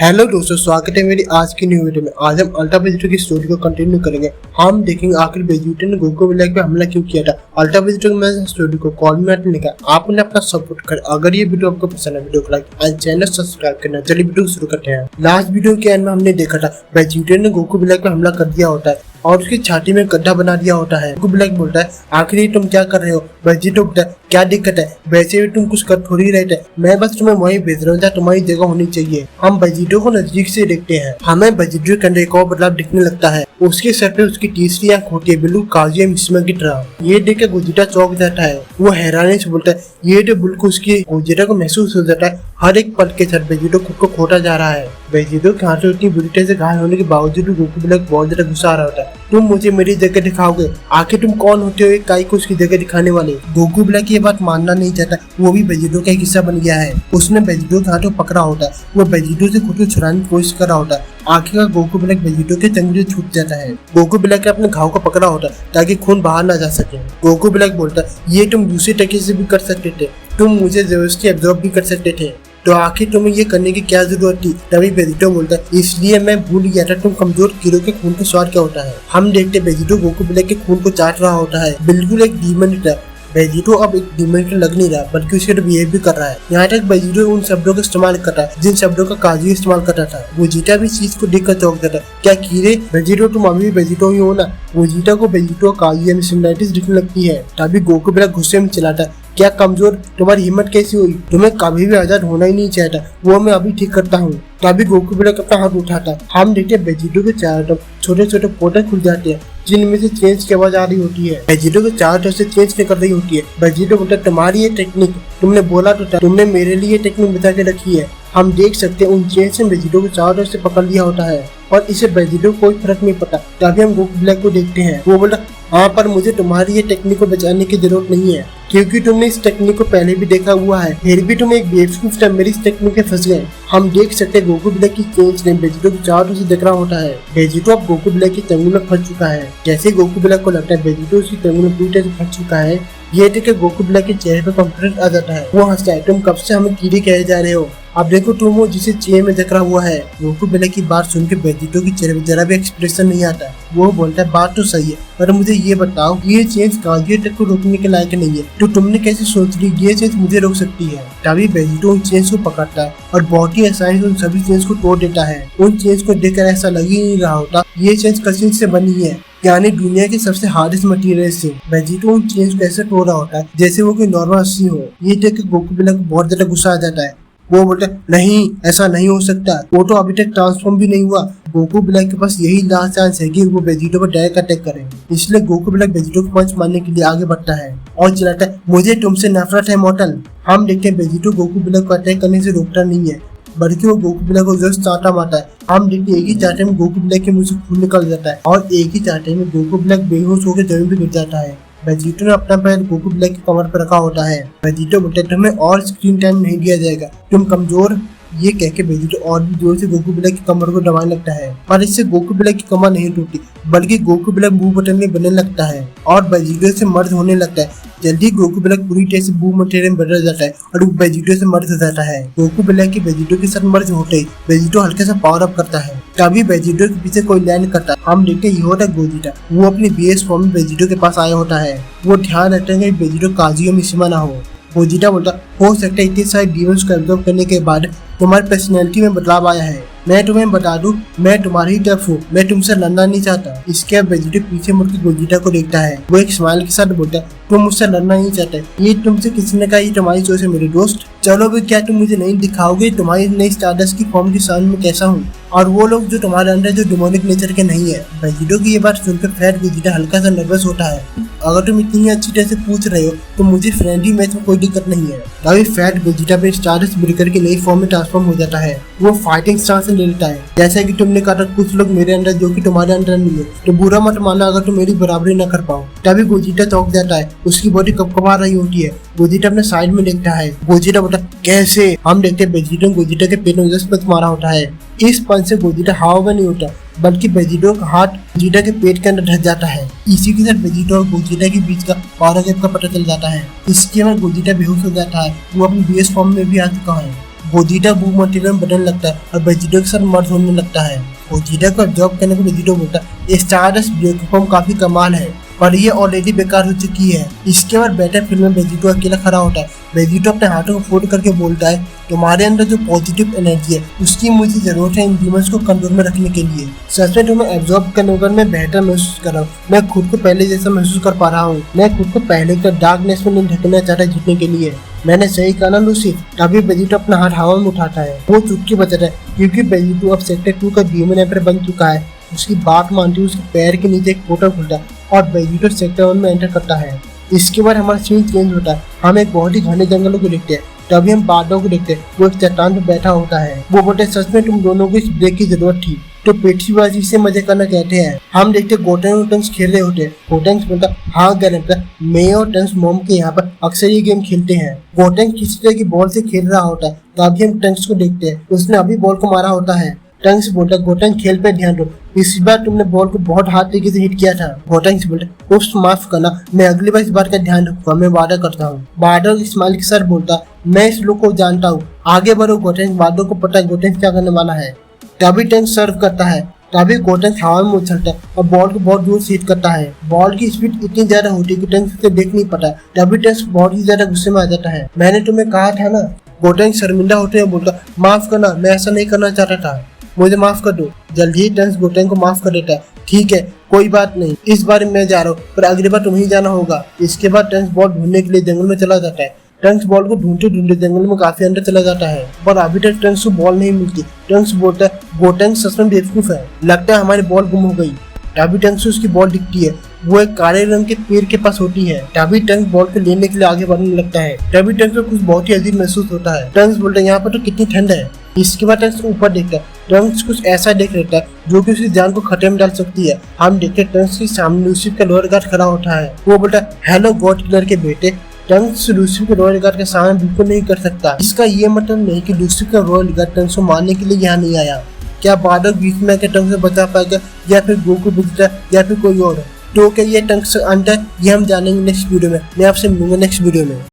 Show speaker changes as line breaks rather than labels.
Hello दोस्तों, स्वागत है मेरी आज की न्यू वीडियो में। आज हम अल्ट्रा वेजिटो की स्टोरी को कंटिन्यू करेंगे। हम देखेंगे आखिर वेजिटो ने गोकू ब्लैक पे हमला क्यों किया था। अल्ट्रा वेजिटो में स्टोरी को कॉल में लिखा। आपने अपना सपोर्ट कर। अगर ये वीडियो आपको पसंद है, वीडियो को लाइक एंड चैनल सब्सक्राइब करना। चलिए वीडियो शुरू करते हैं। लास्ट वीडियो के एंड में हमने देखा था वेजिटो ने गोकू ब्लैक पे हमला कर दिया होता है और उसकी छाती में गड्ढा बना दिया होता है। गोकू ब्लैक बोलता है, आखिर तुम क्या कर रहे हो। वेजिटो बोलता है, क्या दिक्कत है, वैसे भी तुम कुछ कर थोड़ी रहे थे, मैं बस तुम्हें वहीं भेज रहा हूँ जहाँ तुम्हारी जगह होनी चाहिए। हम वेजिटो को नजदीक से देखते हैं। हमें वेजिटो के अंदर एक और बदलाव दिखने लगता है। उसके सर पे उसकी तीसरी आंख होती है, बिल्कुल काजुया मिश्मा की तरह। ये देख के गोजिटा चौंक जाता है। वो हैरानी से बोलता है, ये तो बिल्कुल उसकी गोजिटा को महसूस हो जाता है। हर एक पल के साथ वेजिटो खुद को खोता जा रहा है। वेजिटो के हाथों इतनी बुरी तरह से घायल होने के बावजूद भी गोकू ब्लैक बहुत ज्यादा गुस्सा आ रहा होता है। तुम मुझे मेरी जगह दिखाओगे, आखिर तुम कौन होते हो एक काई को उसकी जगह दिखाने वाले। गोकू ब्लैक ये बात मानना नहीं चाहता। वो भी वेजिटो का एक हिस्सा बन गया है। उसने वेजिटो के हाथों पकड़ा होता है। वो वेजिटो से खुद को छुड़ाने की कोशिश कर रहा होता है। आखिरकार गोकू ब्लैक वेजिटो के चंगुल से छूट जाता है। गोकू ब्लैक अपने घाव को पकड़ा होता है ताकि खून बाहर ना जा सके। गोकू ब्लैक बोलता है, ये तुम दूसरे तरीके से भी कर सकते थे, तुम मुझे जबरदस्ती एब्जॉर्ब भी कर सकते थे, तो आखिर तुम्हें ये करने की क्या जरूरत थी। तभी वेजिटो बोलता है, इसलिए मैं भूल गया था तुम कमजोर कीड़ों के खून का स्वाद क्या होता है। हम देखते वेजिटो गोकू ब्लैक के खून को चाट रहा होता है, बिल्कुल एक डीमन की तरह। वेजिटो अब एक डीमन की लग नहीं रहा, बल्कि उसके बिहेव भी कर रहा है। यहाँ तक वेजिटो उन शब्दों का इस्तेमाल करता है जिन शब्दों का काजू इस्तेमाल करता था। गोजिटा भी इस चीज को देखकर चौंक जाता है। क्या कीड़े, वेजिटो तुम अभी भी वेजिटो ही हो ना। गोजिटा को वेजिटो काजू में सिमिलरिटीज दिखने लगती है। तभी गोकू ब्लैक गुस्से में चिल्लाता है, क्या कमजोर, तुम्हारी हिम्मत कैसी हुई, तुम्हें कभी भी आजाद होना ही नहीं चाहता, वो मैं अभी ठीक करता हूँ। तभी गोकू ब्लैक अपना हाथ उठाता है। हम देखते हैं वेजिटो के चारों तरफ छोटे छोटे पोर्टल खुल जाते हैं जिनमें से चेंज की आवाज आ रही होती है। वेजिटो के चारों तरफ से चेंज निकल रही होती है। वेजिटो बोलता है, तुम्हारी ये टेक्निक, तुमने बोला तो था, तुमने मेरे लिए टेक्निक बता के रखी है। हम देख सकते हैं उन चेंज से वेजिटो को चारों तरफ से पकड़ लिया होता है और इसे वेजिटो को कोई फर्क नहीं पड़ता। तभी हम गोकू ब्लैक को देखते हैं। वो बोला, हाँ, पर मुझे तुम्हारी ये टेक्निक को बचाने की जरूरत नहीं है, क्योंकि तुमने इस टेक्निक को पहले भी देखा हुआ है। फिर भी तुम एक बेवकूफ तरह मेरी इस टेक्निक में फंस गए। हम देख सकते हैं गोकू ब्लैक की चेंज ने वेजिटो को चारों से देख रहा होता है। वेजिटो अब गोकू ब्लैक की तंगुल में फंस चुका है। जैसे गोकू ब्लैक को लगता है वेजिटो उसकी तंगुल में पूरी तरह से फंस चुका है, ये देख के गोकू ब्लैक के चेहरे पर कॉन्फिडेंस आ जाता है। वो हंसता है, तुम कब से हमें कीड़े कहे जा रहे हो, अब देखो तुम हो जिसे चेहरे में जकड़ा हुआ है। गोकू ब्लैक की बात सुन के वेजिटो के चेहरे में जरा भी एक्सप्रेशन नहीं आता है। वो बोलता है, बात तो सही है, पर मुझे ये बताओ, ये चेंज काजुए तक को रोकने के लायक नहीं है, तो तुमने कैसे सोच ली ये चेंज मुझे रोक सकती है। तभी वेजिटो उन चेंज को पकड़ता है और बहुत ही आसानी से उन सभी चेंज को तोड़ देता है। उन चेंज को देखकर ऐसा लग ही नहीं रहा होता ये चेंज कसिन से बनी है, यानी दुनिया के सबसे हार्डेस्ट मटेरियल से। वेजिटो उन चेंज को ऐसे तोड़ रहा होता है जैसे वो कोई नॉर्मल रस्सी हो। ये देख के गोकू ब्लैक को बहुत ज्यादा गुस्सा आ जाता है। वो बोलता है, नहीं, ऐसा नहीं हो सकता, वो तो अभी तक ट्रांसफॉर्म भी नहीं हुआ। गोकू ब्लैक के पास यही लास्ट चांस है कि वो वेजिटो पर डायरेक्ट अटैक करे। इसलिए गोकू ब्लैक वेजिटो को पंच मारने के लिए आगे बढ़ता है और चिल्लाता है, मुझे तुमसे नफरत है मॉर्टल। हम देखते हैं वेजिटो गोकू ब्लैक को अटैक करने से रोकता नहीं है, बल्कि वो गोकू ब्लैक को जस्ट चाटा मारता है। हम देखते हैं एक ही चाटे में गोकू ब्लैक के मुंह से खून निकल जाता है और एक ही चाटे में गोकू ब्लैक बेहोश होकर जमीन पे गिर जाता है। वेजिटो ने अपना पैर गोकू ब्लैक की कमर पर रखा होता है। वेजिटो बोलता है, तुम्हें और स्क्रीन टाइम नहीं दिया जाएगा, तुम कमजोर। ये कह के वेजिटो और भी जोर से गोकू ब्लैक की कमर को दबाने लगता है, पर इससे गोकू ब्लैक की कमर नहीं टूटती, बल्कि गोकू ब्लैक बू बटन में बनने लगता है और वेजिटो से मर्ज होने लगता है। जल्दी गोकू ब्लैक पूरी तरह से बू मटेरियल में बदल जाता है और वो वेजिटो से मर्ज हो जाता है। गोकू ब्लैक की वेजिटो के साथ मर्ज होते ही वेजिटो हल्के से पावर अप करता है। तभी वेजिटो के पीछे कोई लैंड करता है। हम देखते हैं ये होता है गोजिटा। वो अपनी बेस फॉर्म में वेजिटो के पास आया होता है। वो ध्यान रखता है कि वेजिटो काजुया मिश्मा ना हो। गोजिटा बोलता, हो सकता है इतने सारे डीमंस को एब्जॉर्ब करने के बाद तुम्हारी पर्सनैलिटी में बदलाव आया है। मैं तुम्हें बता दूं, मैं तुम्हारी तरफ हूँ, मैं तुमसे लड़ना नहीं चाहता। इसके बाद वेजिटो पीछे मुड़ के गोजिटा को देखता है। वो एक स्माइल के साथ बोलता है, तुम मुझसे लड़ना नहीं चाहते, ये तुमसे किसी ने कहा, ये तुम्हारी सोच है मेरे दोस्त। चलो भी, क्या तुम मुझे नहीं दिखाओगे तुम्हारी नई स्टारडस्ट की फॉर्म के सामने में कैसा हूँ, और वो लोग जो तुम्हारे अंदर जो डिमोनिक नेचर के नहीं है। वेजिटो की ये बात सुनकर फैट गोजिटा हल्का सा नर्वस होता है। अगर तुम इतनी अच्छी तरह से पूछ रहे हो तो मुझे फ्रेंडली मैच में कोई दिक्कत नहीं है। तभी फैट गोजिटा पे स्टारडस्ट ब्रेकर की नई फॉर्म में ट्रांसफॉर्म हो जाता है। वो फाइटिंग स्टार से ले लेता है। जैसा कि तुमने कहा था, कुछ लोग मेरे अंदर जो कि तुम्हारे अंदर नहीं है, तो बुरा मत माना अगर तुम मेरी बराबरी न कर पाओ। तभी गोजिटा चौंक जाता है। उसकी बॉडी कपकपा रही होती है। गोजिटा अपने साइड में देखता है। गोजिटा बोलता, कैसे। हम देखते हैं वेजिटो ने गोजिटा के पेट में जस्ट पंच मारा होता है। इस पंच से गोजिटा हवा में नहीं होता, बल्कि वेजिटो का हाथ गोजिटा के पेट के अंदर ढस जाता है। इसी के साथ वेजिटो और गोजिटा के बीच का पावर गैप का पता चल जाता है। इसके बाद गोजिटा बेहोश हो जाता है। वो अपनी बेस फॉर्म में भी आ चुका है। गोजीटा बूम मटेरियल में बढ़ने लगता है और वेजिटो के साथ मर्ज होने लगता है। गोजीटा को जॉब करने को वेजिटो बोलता है स्टारडस्ट ब्रेक फॉर्म काफी कमाल है पर ये ऑलरेडी बेकार हो चुकी है। इसके बाद बेटर फिल्म में वेजिटो अकेला खड़ा होता है। वेजिटो अपने हाथों को फोल्ड करके बोलता है तुम्हारे अंदर जो पॉजिटिव एनर्जी है उसकी मुझे जरूरत है इन डीमंस को कंट्रोल में रखने के लिए। सच में तुम्हें एब्जॉर्ब करने पर मैं बेहतर महसूस कर रहा हूँ। मैं खुद को पहले जैसा महसूस कर पा रहा हूँ। मैं खुद को पहले का डार्कनेस में नहीं ढकना चाहता जीतने के लिए। मैंने सही कहा ना लूसी। तभी वेजिटो अपना हाथ हवा में उठाता है। वो चुटकी बचता है क्योंकि वेजिटो अब सेक्टर 2 का ह्यूमन एम्पायर बन चुका है। उसकी बात मानती हुए उसके पैर के नीचे एक पोर्टल खुलता है और वेजिटो सेक्टर 1 में एंटर करता है। इसके बाद हमारा सीन चेंज होता है। हम एक बहुत ही घने जंगलों को देखते हैं। तभी हम बादलों को देखते हैं। वो एक चट्टान पर बैठा होता है। वो बोलते सच में तुम दोनों को इस ब्रेक की जरूरत थी। तो पेटीबाजी से मजे करना कहते हैं। हम देखते गोटेंग और टंक्स खेल रहे होते हैं। गोटेंग्स बोलता हाँ गैरेंटर मैं और टंक्स मोम के यहाँ पर अक्सर ये गेम खेलते हैं। गोटेंग किसी तरह की बॉल से खेल रहा होता है। तभी हम टंक्स को देखते हैं। उसने अभी बॉल को मारा होता है। टंक्स बोलता गोटेंग खेल पे ध्यान दो। इस बार तुमने बॉल को बहुत हाथ तरीके से हिट किया था। गोटेंग बोलता उस माफ करना मैं अगली बार इस बार का ध्यान रखूंगा। मैं वादा करता हूँ। बादल स्माइल के साथ बोलता मैं इस लोग को जानता हूँ। आगे बढ़ो गोटेंग। बादल को पता है गोटेंग क्या करने वाला है। तभी टंक सर्व करता है। तभी गोटेंग हवा में उछलता है और बॉल को बहुत दूर से हिट करता है। बॉल की स्पीड इतनी ज्यादा होती है कि टंक उसे देख नहीं पाता। तभी टंक बहुत ही ज्यादा गुस्से में आ जाता है। मैंने तुम्हें कहा था ना। गोटेंग शर्मिंदा होते हुए बोलता माफ करना मैं ऐसा नहीं करना चाहता था। मुझे माफ कर दो। जल्दी ही टंक्स गोटेंग को माफ कर देता है। ठीक है कोई बात नहीं इस बार मैं जा रहा हूँ पर अगली बार तुम्हें जाना होगा। इसके बाद टंक्स बॉल ढूंढने के लिए जंगल में चला जाता है। टंक्स बॉल को ढूंढते ढूंढते जंगल में काफी अंदर चला जाता है पर अभी तक टंक्स को बॉल नहीं मिलती। टंक्स बोलता है गोटेंग सच में बेवकूफ है। लगता है हमारी बॉल गुम हो गई। तभी टंक्स उसकी बॉल दिखती है। वो एक काले रंग के पेड़ के पास होती है। तभी टंक्स बॉल को लेने के लिए आगे बढ़ने लगता है। तभी टंक्स को कुछ बहुत ही अजीब महसूस होता है। टंक्स बोलता है यहाँ पर तो कितनी ठंड है। इसके बाद टंक्स ऊपर देखता है। टंक्स कुछ ऐसा देख लेता है जो कि उसकी जान को खतरे में डाल सकती है। हम देखते हैं टंक्स के सामने लूसीफ का लोअर गार्ड खड़ा होता है। वो बोलता है हेलो गॉड किलर के बेटे। टंक्स लूसीफ के रॉयल गार्ड के सामने बिल्कुल नहीं कर सकता। इसका ये मतलब नहीं कि लूसीफ का रॉयल गार्ड टंक्स को मारने के लिए यहाँ नहीं आया। क्या बादल बीच में आकर टंक्स से बचा पाएगा या फिर गोकू विजिटर या फिर कोई और। तो क्या ये टंक्स अंडर ये हम जानेंगे नेक्स्ट वीडियो में। मैं आपसे मिलूंगा नेक्स्ट वीडियो में।